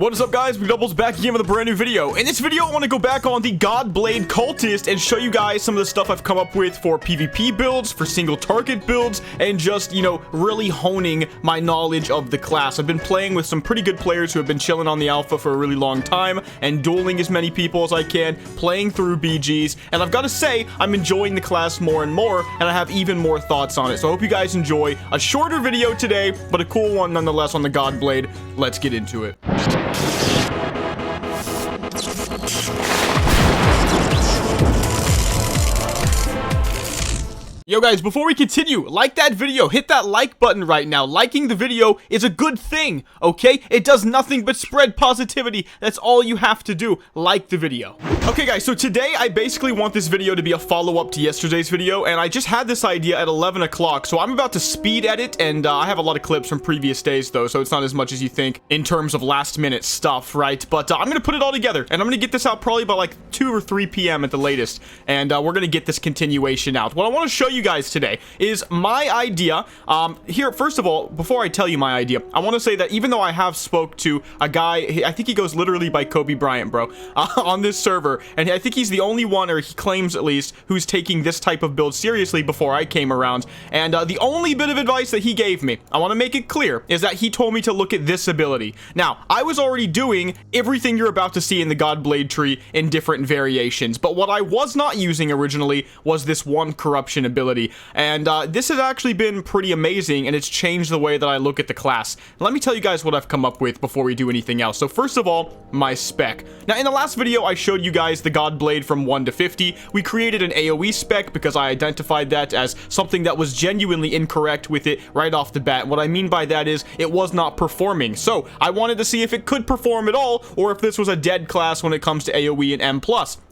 What is up, guys? Mcdoubles back again with a brand new video. In this video, I want to go back on the Godblade Cultist and show you guys some of the stuff I've come up with for PvP builds, for single target builds, and just, really honing my knowledge of the class. I've been playing with some pretty good players who have been chilling on the alpha for a really long time and dueling as many people as I can, playing through BGs, and I've got to say, I'm enjoying the class more and more, and I have even more thoughts on it. So I hope you guys enjoy a shorter video today, but a cool one nonetheless on the Godblade. Let's get into it. Yo guys, before we continue, like that video, hit that like button right now. Liking the video is a good thing, okay? It does nothing but spread positivity. That's all you have to do. Like the video. Okay guys, so today I basically want this video to be a follow-up to yesterday's video, and I just had this idea at 11 o'clock, so I'm about to speed edit, and I have a lot of clips from previous days though, so it's not as much as you think in terms of last-minute stuff, right? But I'm gonna put it all together, and I'm gonna get this out probably by like 2 or 3 p.m. at the latest, and we're gonna get this continuation out. What I want to show you guys today is my idea. Here, first of all, before I tell you my idea, I want to say that even though I have spoke to a guy, I think he goes literally by Kobe Bryant, bro, on this server, and I think he's the only one, or he claims at least, who's taking this type of build seriously before I came around, and the only bit of advice that he gave me, I want to make it clear, is that he told me to look at this ability. Now, I was already doing everything you're about to see in the Godblade tree in different variations, but what I was not using originally was this one corruption ability. And this has actually been pretty amazing, and it's changed the way that I look at the class. Let me tell you guys what I've come up with before we do anything else. So first of all, my spec. Now, in the last video, I showed you guys the Godblade from 1 to 50. We created an AoE spec because I identified that as something that was genuinely incorrect with it right off the bat. What I mean by that is it was not performing. So I wanted to see if it could perform at all, or if this was a dead class when it comes to AoE and M+.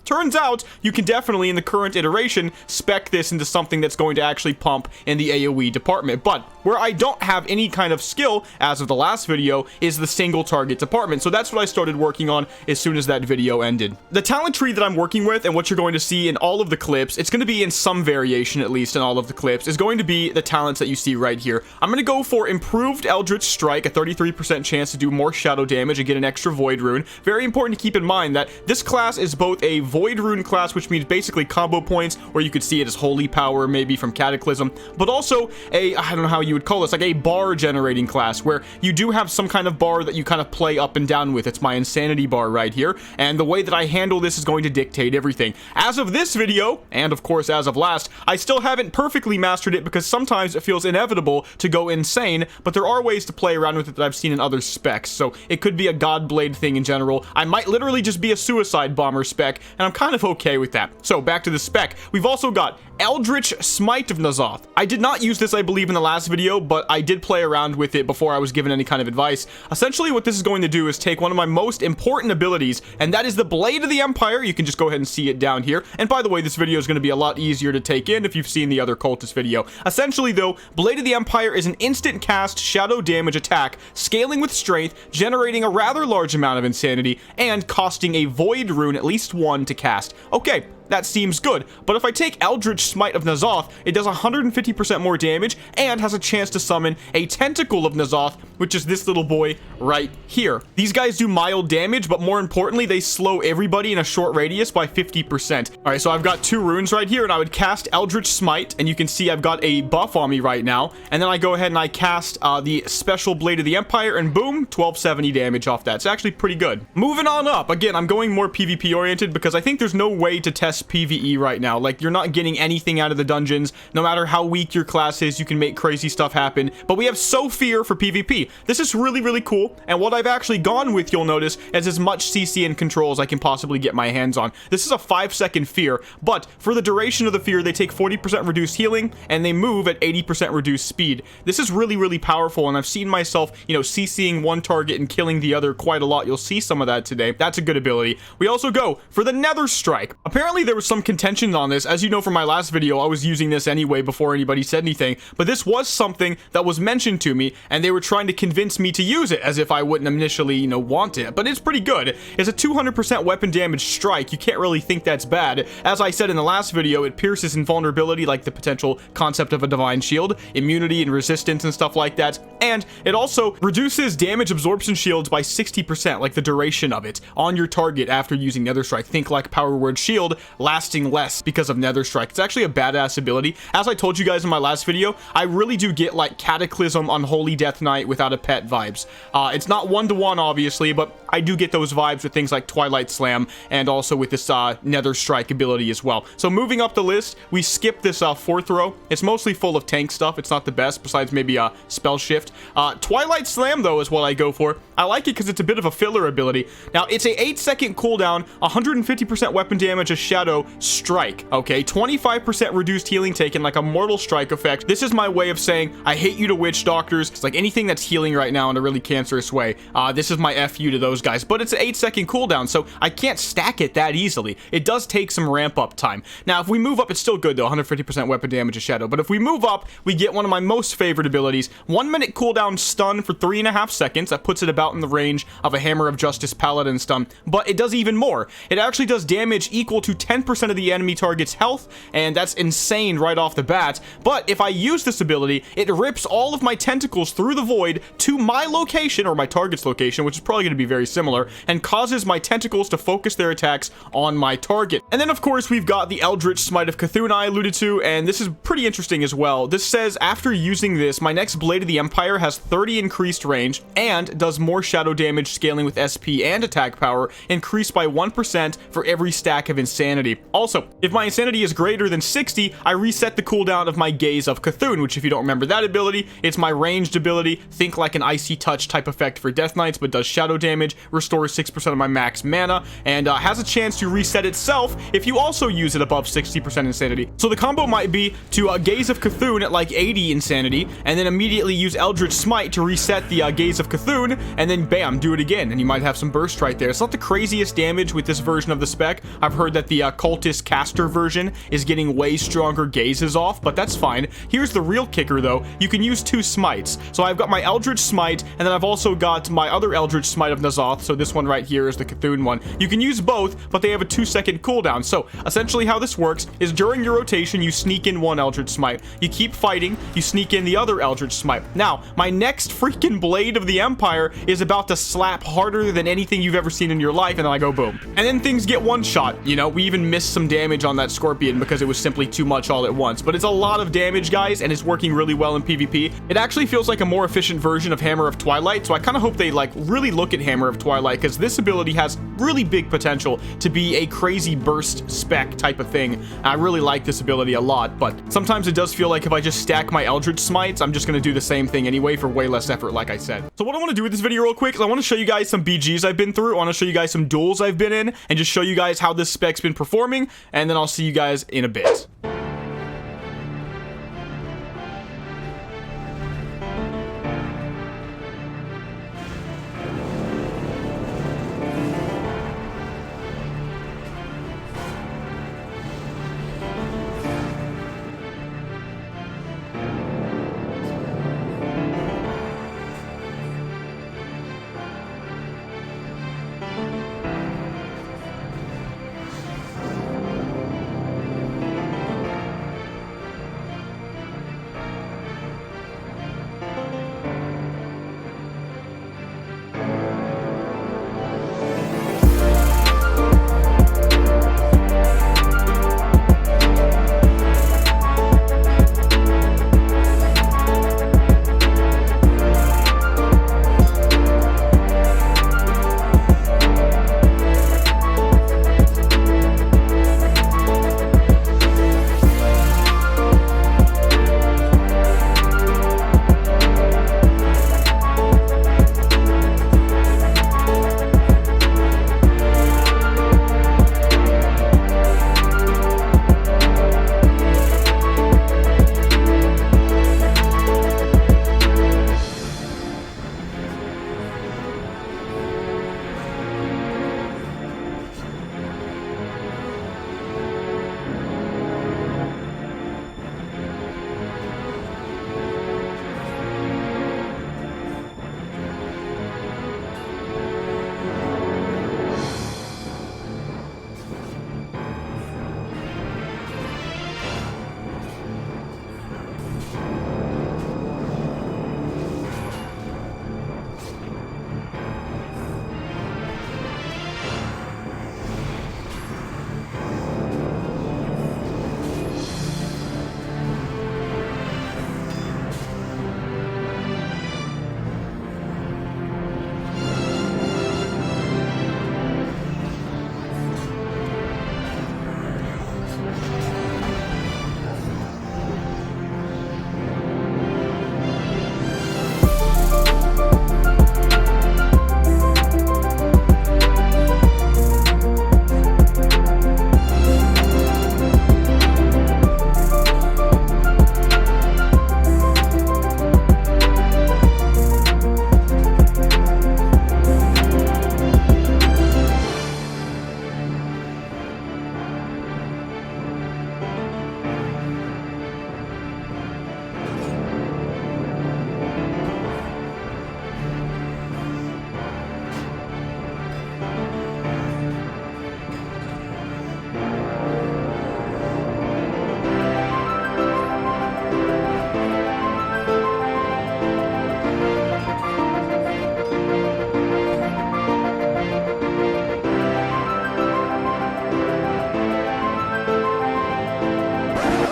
Turns out, you can definitely, in the current iteration, spec this into something that's going to actually pump in the AoE department. But where I don't have any kind of skill, as of the last video, is the single target department. So that's what I started working on as soon as that video ended. The talent tree that I'm working with, and what you're going to see in all of the clips, it's going to be in some variation, at least in all of the clips, is going to be the talents that you see right here. I'm going to go for Improved Eldritch Strike, a 33% chance to do more shadow damage and get an extra Void Rune. Very important to keep in mind that this class is both a Void Rune class, which means basically combo points, or you could see it as holy power maybe from Cataclysm, but also a, I don't know how you would call this, like a bar generating class, where you do have some kind of bar that you kind of play up and down with. It's my insanity bar right here, and the way that I handle this is going to dictate everything. As of this video, and of course as of last, I still haven't perfectly mastered it because sometimes it feels inevitable to go insane, but there are ways to play around with it that I've seen in other specs, so it could be a Godblade thing in general. I might literally just be a suicide bomber spec, and I'm kind of okay with that. So back to the spec. We've also got Eldritch Smite of N'Zoth. I did not use this, I believe, in the last video, but I did play around with it before I was given any kind of advice. Essentially, what this is going to do is take one of my most important abilities, and that is the Blade of the Empire. You can just go ahead and see it down here. And by the way, this video is going to be a lot easier to take in if you've seen the other Cultist video. Essentially, though, Blade of the Empire is an instant cast shadow damage attack, scaling with strength, generating a rather large amount of insanity, and costing a Void Rune, at least one, to cast. Okay, that seems good, but if I take Eldritch Smite of N'Zoth, it does 150% more damage and has a chance to summon a Tentacle of N'Zoth, which is this little boy right here. These guys do mild damage, but more importantly, they slow everybody in a short radius by 50%. Alright, so I've got 2 runes right here, and I would cast Eldritch Smite, and you can see I've got a buff on me right now, and then I go ahead and I cast the Special Blade of the Empire, and boom, 1270 damage off that. It's actually pretty good. Moving on up, again, I'm going more PvP oriented because I think there's no way to test PvE right now. Like, you're not getting anything out of the dungeons. No matter how weak your class is, you can make crazy stuff happen. But we have Sophia for PvP. This is really, really cool. And what I've actually gone with, you'll notice, is as much CC and control as I can possibly get my hands on. This is a 5-second fear, but for the duration of the fear, they take 40% reduced healing, and they move at 80% reduced speed. This is really, really powerful, and I've seen myself, CCing one target and killing the other quite a lot. You'll see some of that today. That's a good ability. We also go for the Nether Strike. Apparently, there was some contention on this. As you know from my last video, I was using this anyway before anybody said anything, but this was something that was mentioned to me, and they were trying to convince me to use it as if I wouldn't initially, you know, want it. But it's pretty good. It's a 200% weapon damage strike. You can't really think that's bad. As I said in the last video, it pierces invulnerability, like the potential concept of a divine shield, immunity and resistance and stuff like that, and it also reduces damage absorption shields by 60%, like the duration of it, on your target after using Nether Strike. Think like Power Word Shield, lasting less because of Nether Strike. It's actually a badass ability. As I told you guys in my last video, I really do get like Cataclysm on Holy Death Knight without a pet vibes. It's not one-to-one, obviously, but I do get those vibes with things like Twilight Slam and also with this Nether Strike ability as well. So moving up the list, we skip this 4th row. It's mostly full of tank stuff. It's not the best, besides maybe a Spell Shift. Twilight Slam, though, is what I go for. I like it because it's a bit of a filler ability. Now, it's a 8-second cooldown, 150% weapon damage, a Shadow Strike, okay? 25% reduced healing taken, like a Mortal Strike effect. This is my way of saying, I hate you to Witch Doctors. It's like anything that's healing right now in a really cancerous way. This is my FU to those guys, but it's an 8-second cooldown, so I can't stack it that easily. It does take some ramp-up time. Now, if we move up, it's still good, though, 150% weapon damage, a Shadow, but if we move up, we get one of my most favorite abilities, 1-minute cooldown stun for 3.5 seconds. That puts it about in the range of a Hammer of Justice Paladin stun, but it does even more. It actually does damage equal to 10% of the enemy target's health, and that's insane right off the bat. But if I use this ability, it rips all of my tentacles through the void to my location, or my target's location, which is probably going to be very similar, and causes my tentacles to focus their attacks on my target. And then, of course, we've got the Eldritch Smite of Cthulhu I alluded to, and this is pretty interesting as well. This says, after using this, my next Blade of the Empire has 30 increased range, and does more shadow damage scaling with SP and attack power, increased by 1% for every stack of Insanity. Also, if my Insanity is greater than 60, I reset the cooldown of my Gaze of Cthulhu, which if you don't remember that ability, it's my ranged ability. Think like an Icy Touch type effect for Death Knights, but does shadow damage, restores 6% of my max mana, and has a chance to reset itself if you also use it above 60% Insanity. So the combo might be to Gaze of Cthulhu at like 80 Insanity, and then immediately use Eldritch Smite to reset the Gaze of Cthulhu, and then bam, do it again, and you might have some burst right there. It's not the craziest damage with this version of the spec. I've heard that the Cultist caster version is getting way stronger gazes off, but that's fine. Here's the real kicker, though. You can use 2 smites. So I've got my Eldritch Smite, and then I've also got my other Eldritch Smite of N'Zoth, so this one right here is the Cthulhu one. You can use both, but they have a 2-second cooldown. So essentially how this works is during your rotation, you sneak in one Eldritch Smite. You keep fighting, you sneak in the other Eldritch Smite. Now, my next freaking Blade of the Empire is about to slap harder than anything you've ever seen in your life, and then I go boom. And then things get one-shot. You know, we even missed some damage on that Scorpion because it was simply too much all at once. But it's a lot of damage, guys, and it's working really well in PvP. It actually feels like a more efficient version of Hammer of Twilight, so I kind of hope they, like, really look at Hammer of Twilight, because this ability has really big potential to be a crazy burst spec type of thing. I really like this ability a lot, but sometimes it does feel like if I just stack my Eldritch Smites, I'm just going to do the same thing anyway for way less effort, like I said. So what I want to do with this video real quick is I want to show you guys some BGs I've been through. I want to show you guys some duels I've been in, and just show you guys how this spec's been performing, and then I'll see you guys in a bit.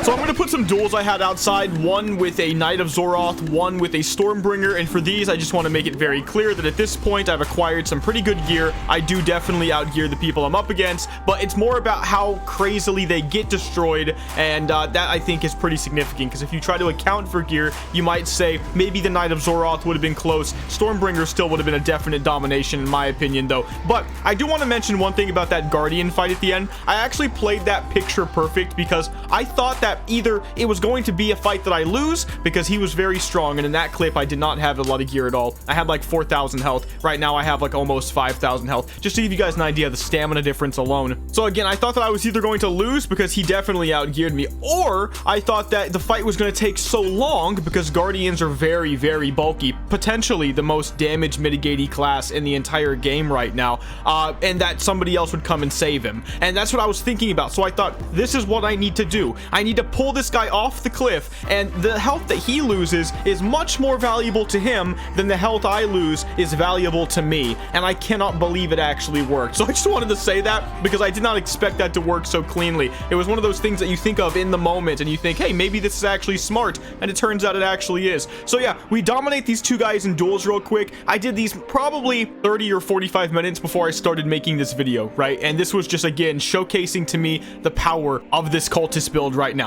So I'm going to put some duels I had outside, one with a Knight of Azeroth, one with a Stormbringer, and for these, I just want to make it very clear that at this point, I've acquired some pretty good gear. I do definitely outgear the people I'm up against, but it's more about how crazily they get destroyed, and that I think is pretty significant, because if you try to account for gear, you might say maybe the Knight of Azeroth would have been close. Stormbringer still would have been a definite domination in my opinion, though. But I do want to mention one thing about that Guardian fight at the end. I actually played that picture perfect because I thought that either it was going to be a fight that I lose because he was very strong, and in that clip I did not have a lot of gear at all. I had like 4,000 health. Right now I have like almost 5,000 health, just to give you guys an idea of the stamina difference alone. So again, I thought that I was either going to lose because he definitely outgeared me, or I thought that the fight was going to take so long because Guardians are very, very bulky, potentially the most damage mitigating class in the entire game right now, and that somebody else would come and save him. And that's what I was thinking about. So I thought, this is what I need to do. I need to pull this guy off the cliff, and the health that he loses is much more valuable to him than the health I lose is valuable to me, and I cannot believe it actually worked. So I just wanted to say that because I did not expect that to work so cleanly. It was one of those things that you think of in the moment and you think, hey, maybe this is actually smart, and it turns out it actually is. So yeah, we dominate these two guys in duels real quick. I did these probably 30 or 45 minutes before I started making this video, right? And this was just, again, showcasing to me the power of this cultist build right now.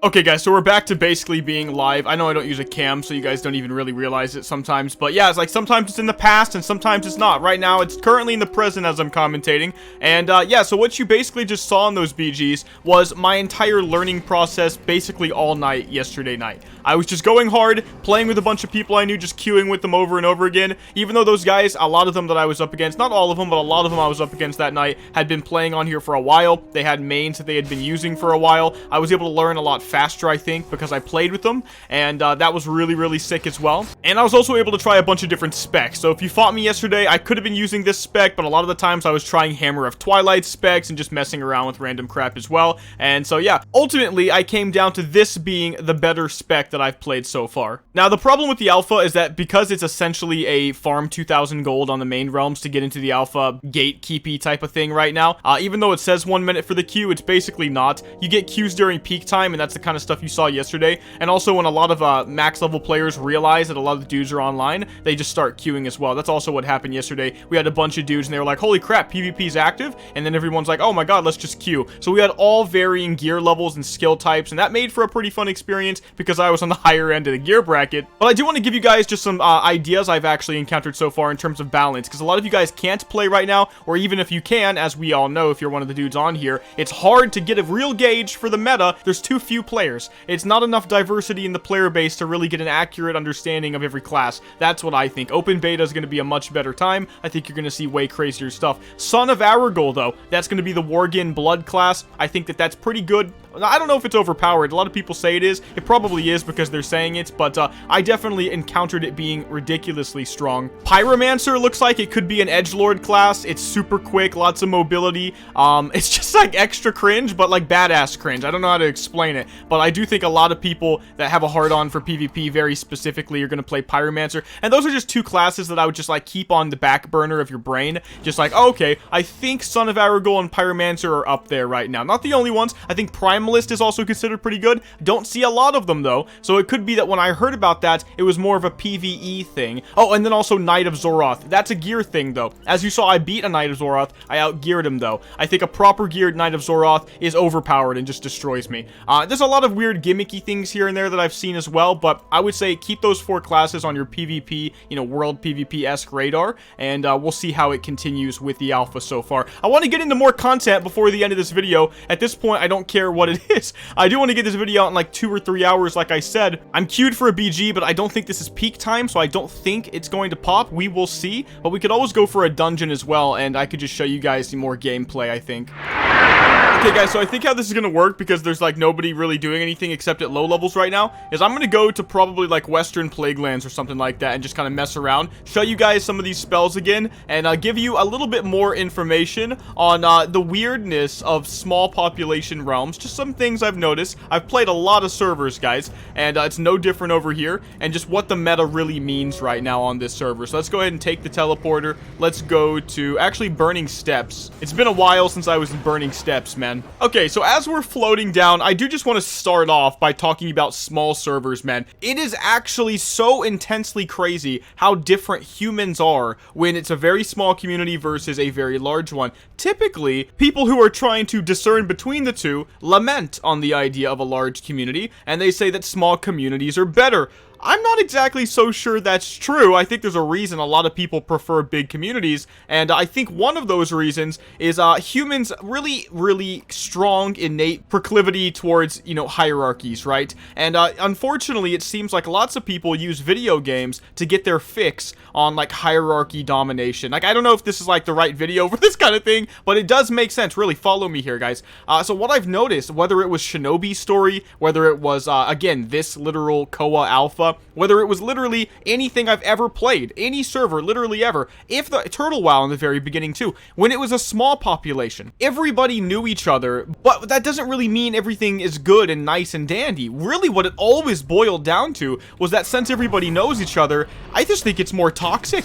Okay guys, so we're back to basically being live. I know I don't use a cam, so you guys don't even really realize it sometimes, but yeah, it's like sometimes it's in the past and sometimes it's not. Right now, it's currently in the present as I'm commentating, and yeah, so what you basically just saw in those BGs was my entire learning process basically all night yesterday night. I was just going hard, playing with a bunch of people I knew, just queuing with them over and over again, even though those guys, a lot of them that I was up against, not all of them, but a lot of them I was up against that night, had been playing on here for a while. They had mains that they had been using for a while. I was able to learn a lot faster, I think, because I played with them, and that was really, really sick as well. And I was also able to try a bunch of different specs. So if you fought me yesterday, I could have been using this spec, but a lot of the times I was trying Hammer of Twilight specs and just messing around with random crap as well. And so yeah, ultimately I came down to this being the better spec that I've played so far. Now the problem with the alpha is that because it's essentially a farm 2,000 gold on the main realms to get into the alpha gatekeepy type of thing right now, even though it says 1 minute for the queue, it's basically not. You get queues during peak time, and that's the kind of stuff you saw yesterday. And also when a lot of max level players realize that a lot of the dudes are online, they just start queuing as well. That's also what happened yesterday. We had a bunch of dudes and they were like, holy crap, PvP's active, and then everyone's like, oh my god, let's just queue. So we had all varying gear levels and skill types, and that made for a pretty fun experience because I was on the higher end of the gear bracket. But I do want to give you guys just some ideas I've actually encountered so far in terms of balance, because a lot of you guys can't play right now, or even if you can, as we all know if you're one of the dudes on here, it's hard to get a real gauge for the meta. There's too few players. It's not enough diversity in the player base to really get an accurate understanding of every class. That's what I think. Open beta is going to be a much better time. I think you're going to see way crazier stuff. Son of Aragorn, though, that's going to be the Worgen Blood class. I think that that's pretty good. I don't know if it's overpowered. A lot of people say it is. It probably is because they're saying it, but I definitely encountered it being ridiculously strong. Pyromancer looks like it could be an edgelord class. It's super quick, lots of mobility. It's just like extra cringe, but like badass cringe. I don't know how to explain it, but I do think a lot of people that have a hard-on for PvP very specifically are going to play Pyromancer, and those are just two classes that I would just like keep on the back burner of your brain. Just like, oh, okay, I think Son of Aragorn and Pyromancer are up there right now. Not the only ones. I think Primalist is also considered pretty good. Don't see a lot of them though, so it could be that when I heard about that, it was more of a PvE thing. Oh, and then also Knight of Azeroth. That's a gear thing though. As you saw, I beat a Knight of Azeroth. I outgeared him though. I think a proper geared Knight of Azeroth is overpowered and just destroys me. There's a lot of weird gimmicky things here and there that I've seen as well, but I would say keep those 4 classes on your PvP, you know, world PvP-esque radar, and we'll see how it continues with the alpha so far. I want to get into more content before the end of this video. At this point, I don't care what it is. I do want to get this video out in like 2 or 3 hours, like I said. I'm queued for a BG, but I don't think this is peak time, so I don't think it's going to pop. We will see, but we could always go for a dungeon as well, and I could just show you guys some more gameplay, I think. Okay, guys, so I think how this is gonna work, because there's like nobody really doing anything except at low levels right now, is I'm gonna go to probably like Western Plaguelands or something like that and just kind of mess around, show you guys some of these spells again, and give you a little bit more information on the weirdness of small population realms. Just some things I've noticed. I've played a lot of servers, guys, and it's no different over here, and just what the meta really means right now on this server. So let's go ahead and take the teleporter. Let's go to actually Burning Steps. It's been a while since I was in Burning Steps, man. Okay, so as we're floating down, I do just want to start off by talking about small servers, man. It is actually so intensely crazy how different humans are when it's a very small community versus a very large one. Typically, people who are trying to discern between the two lament on the idea of a large community, and they say that small communities are better. I'm not exactly so sure that's true. I think there's a reason a lot of people prefer big communities, and I think one of those reasons is humans really strong innate proclivity towards, you know, hierarchies, right? And unfortunately, it seems like lots of people use video games to get their fix on like hierarchy domination. Like, I don't know if this is like the right video for this kind of thing, but it does make sense. Really, follow me here, guys. So what I've noticed, whether it was Shinobi's story, whether it was again this literal Koa Alpha, whether it was literally anything I've ever played, any server, literally ever, if the Turtle WoW in the very beginning too, when it was a small population, everybody knew each other, but that doesn't really mean everything is good and nice and dandy. Really, what it always boiled down to was that since everybody knows each other, I just think it's more toxic.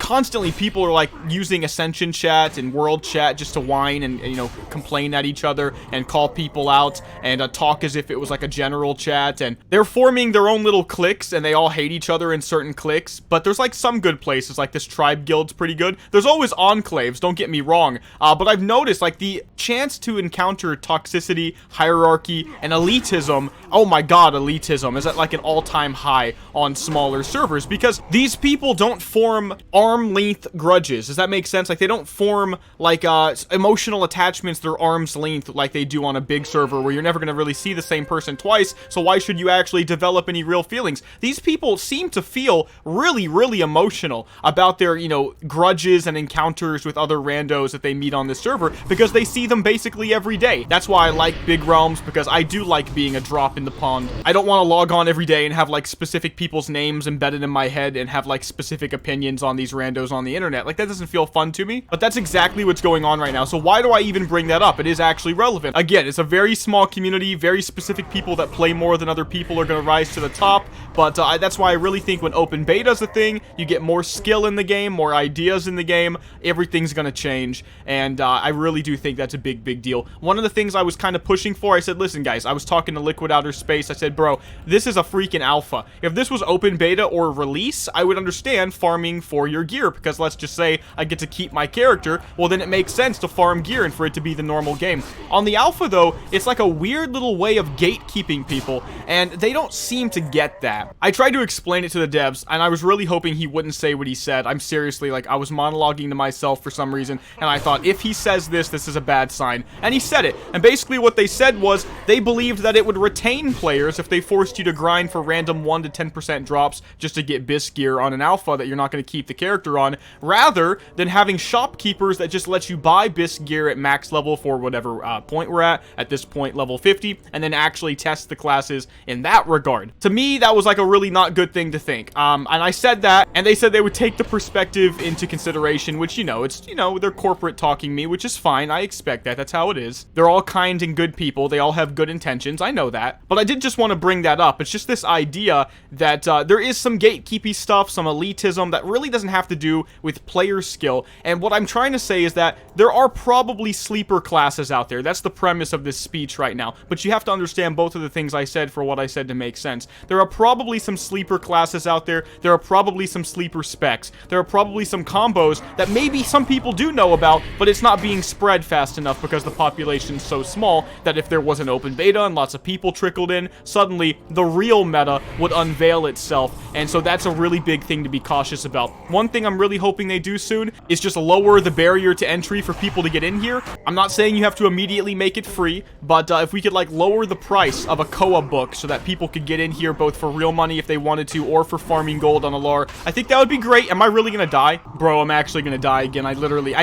Constantly people are like using Ascension chat and World chat just to whine and you know, complain at each other and call people out and talk as if it was like a general chat, and they're forming their own little cliques and they all hate each other in certain cliques. But there's like some good places, like this tribe guild's pretty good. There's always enclaves, don't get me wrong, but I've noticed like the chance to encounter toxicity, hierarchy, and elitism, oh my god, elitism is at like an all-time high on smaller servers, because these people don't form arm-length grudges. Does that make sense? Like, they don't form like emotional attachments they're arm's length like they do on a big server where you're never going to really see the same person twice, so why should you actually develop any real feelings? These people seem to feel really emotional about their, you know, grudges and encounters with other randos that they meet on this server, because they see them basically every day. That's why I like big realms, because I do like being a drop in the pond. I don't want to log on every day and have like specific people's names embedded in my head and have like specific opinions on these randos on the internet. Like, that doesn't feel fun to me, but that's exactly what's going on right now. So why do I even bring that up? It is actually relevant. Again, it's a very small community, very specific people that play more than other people are going to rise to the top, but that's why I really think when open beta is a thing, you get more skill in the game, more ideas in the game, everything's going to change, and I really do think that's a big deal. One of the things I was kind of pushing for, I said, listen guys, I was talking to Liquid Outer Space, I said, bro, this is a freaking alpha. If this was open beta or release, I would understand farming for your gear, because let's just say I get to keep my character, well then it makes sense to farm gear and for it to be the normal game. On the alpha though, it's like a weird little way of gatekeeping people, and they don't seem to get that. I tried to explain it to the devs, and I was really hoping he wouldn't say what he said. I'm seriously, like, I was monologuing to myself for some reason, and I thought, if he says this, this is a bad sign. And he said it, and basically what they said was, they believed that it would retain players if they forced you to grind for random 1 to 10% drops just to get bisc gear on an alpha that you're not going to keep the character on, rather than having shopkeepers that just let you buy bisc gear at max level for whatever point we're at this point level 50, and then actually test the classes in that regard. To me, that was like a really not good thing to think. And I said that, and they said they would take the perspective into consideration, which, you know, it's, you know, they're corporate talking me, which is fine. I expect that. That's how it is. They're all kind and good people. They all have good intentions. I know that. But I did just want to bring that up. It's just this idea that there is some gatekeepy stuff, some elitism that really doesn't have to do with player skill. And what I'm trying to say is that there are probably sleeper classes out there. That's the premise of this speech right now. But you have to understand both of the things I said for what I said to make sense. There are probably some sleeper classes out there. There are probably some sleeper specs. There are probably some combos that maybe some people do know about, but it's not being spread fast enough because the population's so small that if there was an open beta and lots of people trickled in, suddenly the real meta would unveil itself. And so that's a really big thing to be cautious about. One thing I'm really hoping they do soon is just lower the barrier to entry for people to get in here. I'm not saying you have to immediately make it free, but if we could like lower the price of a Koa book so that people could get in here both for real money if they wanted to, or for farming gold on a lore, I think that would be great. Am I really gonna die? Bro, I'm actually gonna die again. I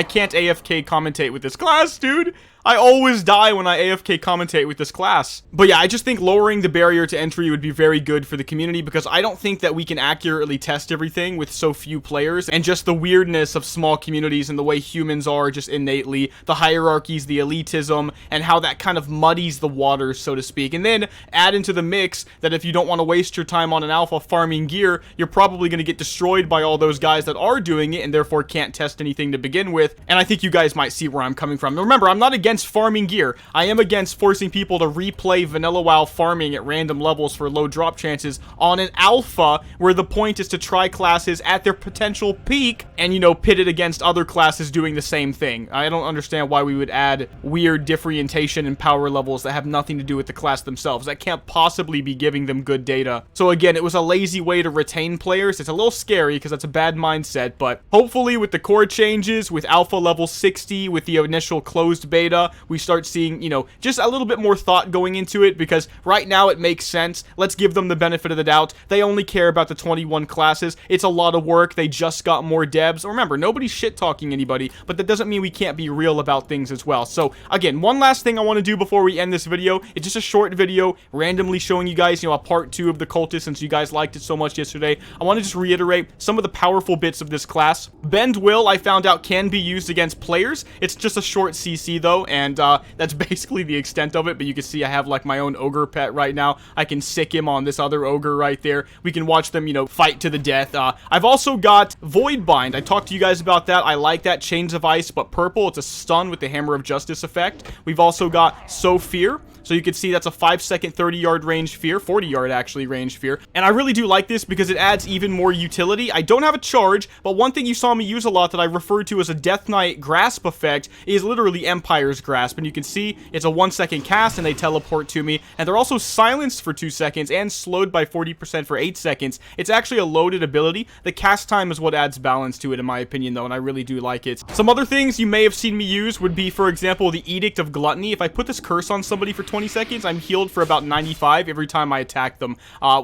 can't AFK commentate with this class, dude. I always die when I AFK commentate with this class. But yeah, I just think lowering the barrier to entry would be very good for the community, because I don't think that we can accurately test everything with so few players, and just the weirdness of small communities and the way humans are just innately, the hierarchies, the elitism, and how that kind of muddies the waters, so to speak. And then add into the mix that if you don't want to waste your time on an alpha farming gear, you're probably going to get destroyed by all those guys that are doing it and therefore can't test anything to begin with. And I think you guys might see where I'm coming from. Remember, I'm not against farming gear. I am against forcing people to replay vanilla WoW farming at random levels for low drop chances on an alpha, where the point is to try classes at their potential peak and, you know, pit it against other classes doing the same thing. I don't understand why we would add weird differentiation in power levels that have nothing to do with the class themselves. That can't possibly be giving them good data. So again, it was a lazy way to retain players. It's a little scary because that's a bad mindset, but hopefully with the core changes, with alpha level 60, with the initial closed beta, we start seeing, you know, just a little bit more thought going into it, because right now it makes sense. Let's give them the benefit of the doubt. They only care about the 21 classes. It's a lot of work. They just got more devs. Remember, nobody's shit-talking anybody, but that doesn't mean we can't be real about things as well. So again, one last thing I want to do before we end this video. It's just a short video randomly showing you guys, you know, a part 2 of the Cultist, since you guys liked it so much yesterday. I want to just reiterate some of the powerful bits of this class. Bend Will, I found out, can be used against players. It's just a short CC though, and that's basically the extent of it. But you can see I have like my own ogre pet right now. I can sick him on this other ogre right there. We can watch them, you know, fight to the death. I've also got Voidbind. I talked to you guys about that. I like that. Chains of Ice, but purple. It's a stun with the Hammer of Justice effect. We've also got So Fear. So you can see that's a 5-second 30-yard range fear, 40-yard actually range fear. And I really do like this because it adds even more utility. I don't have a charge, but one thing you saw me use a lot that I referred to as a Death Knight grasp effect is literally Empire's Grasp. And you can see it's a 1-second cast and they teleport to me. And they're also silenced for 2 seconds and slowed by 40% for 8 seconds. It's actually a loaded ability. The cast time is what adds balance to it in my opinion though, and I really do like it. Some other things you may have seen me use would be, for example, the Edict of Gluttony. If I put this curse on somebody for 20 seconds, I'm healed for about 95 every time I attack them,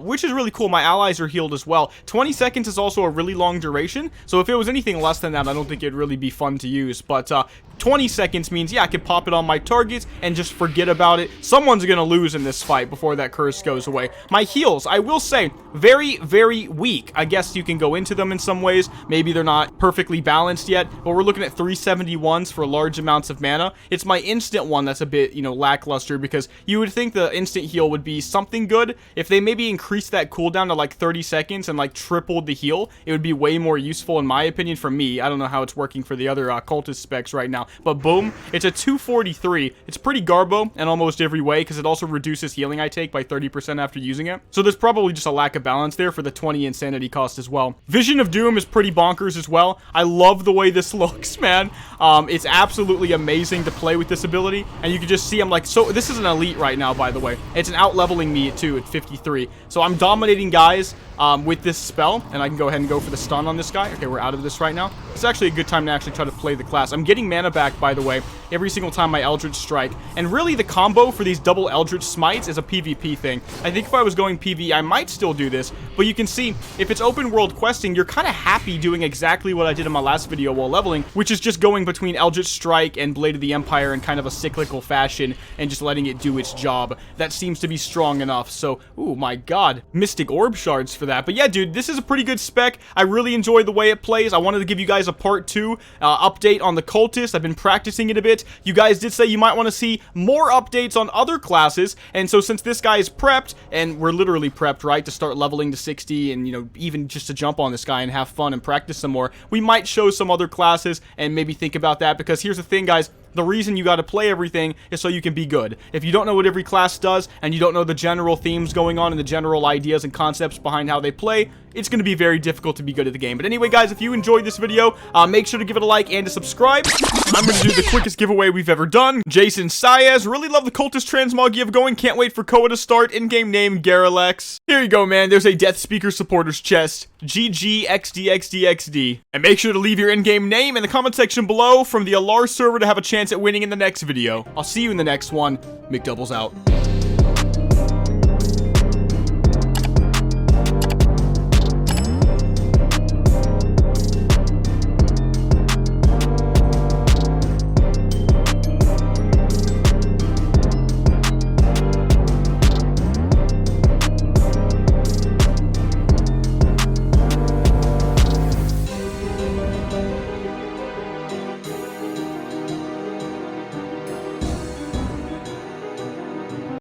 which is really cool. My allies are healed as well. 20 seconds is also a really long duration, so if it was anything less than that, I don't think it'd really be fun to use, but 20 seconds means, yeah, I can pop it on my targets and just forget about it. Someone's gonna lose in this fight before that curse goes away. My heals, I will say, very, very weak. I guess you can go into them in some ways. Maybe they're not perfectly balanced yet, but we're looking at 371s for large amounts of mana. It's my instant one that's a bit, you know, lackluster, because you would think the instant heal would be something good. If they maybe increased that cooldown to like 30 seconds and like tripled the heal, it would be way more useful in my opinion for me. I don't know how it's working for the other cultist specs right now, but boom, it's a 243. It's pretty garbo in almost every way, because it also reduces healing I take by 30% after using it. So there's probably just a lack of balance there for the 20 insanity cost as well. Vision of Doom is pretty bonkers as well. I love the way this looks, man. It's absolutely amazing to play with this ability, and you can just see I'm like, so this is an elite right now, by the way. It's an out-leveling me too at 53. So I'm dominating guys with this spell, and I can go ahead and go for the stun on this guy. Okay, we're out of this right now. It's actually a good time to actually try to play the class. I'm getting mana back, by the way, every single time my Eldritch strike. And really the combo for these double Eldritch smites is a PvP thing. I think if I was going PvE, I might still do this, but you can see if it's open world questing, you're kind of happy doing exactly what I did in my last video while leveling, which is just going between Eldritch Strike and Blade of the Empire in kind of a cyclical fashion and just letting it do its job. That seems to be strong enough. So, ooh, my god, Mystic Orb Shards for that. But yeah, dude, this is a pretty good spec. I really enjoy the way it plays. I wanted to give you guys a part 2 update on the Cultist. I've been practicing it a bit. You guys did say you might want to see more updates on other classes, and so since this guy is prepped, and we're literally prepped, right, to start leveling to 60 and, you know, even just to jump on this guy and have fun and practice some more, we might show some other classes and maybe think about that, because here's the thing, guys. The reason you got to play everything is so you can be good. If you don't know what every class does, and you don't know the general themes going on and the general ideas and concepts behind how they play, it's going to be very difficult to be good at the game. But anyway, guys, if you enjoyed this video, make sure to give it a like and to subscribe. I'm going to do the quickest giveaway we've ever done. Jason Saez, really love the Cultist transmog you have going. Can't wait for Koa to start. In-game name, Garalex. Here you go, man. There's a Death Speaker supporters chest. GGXDXDXD. And make sure to leave your in-game name in the comment section below from the Alar server to have a chance at winning in the next video. I'll see you in the next one. Mcdoubles out.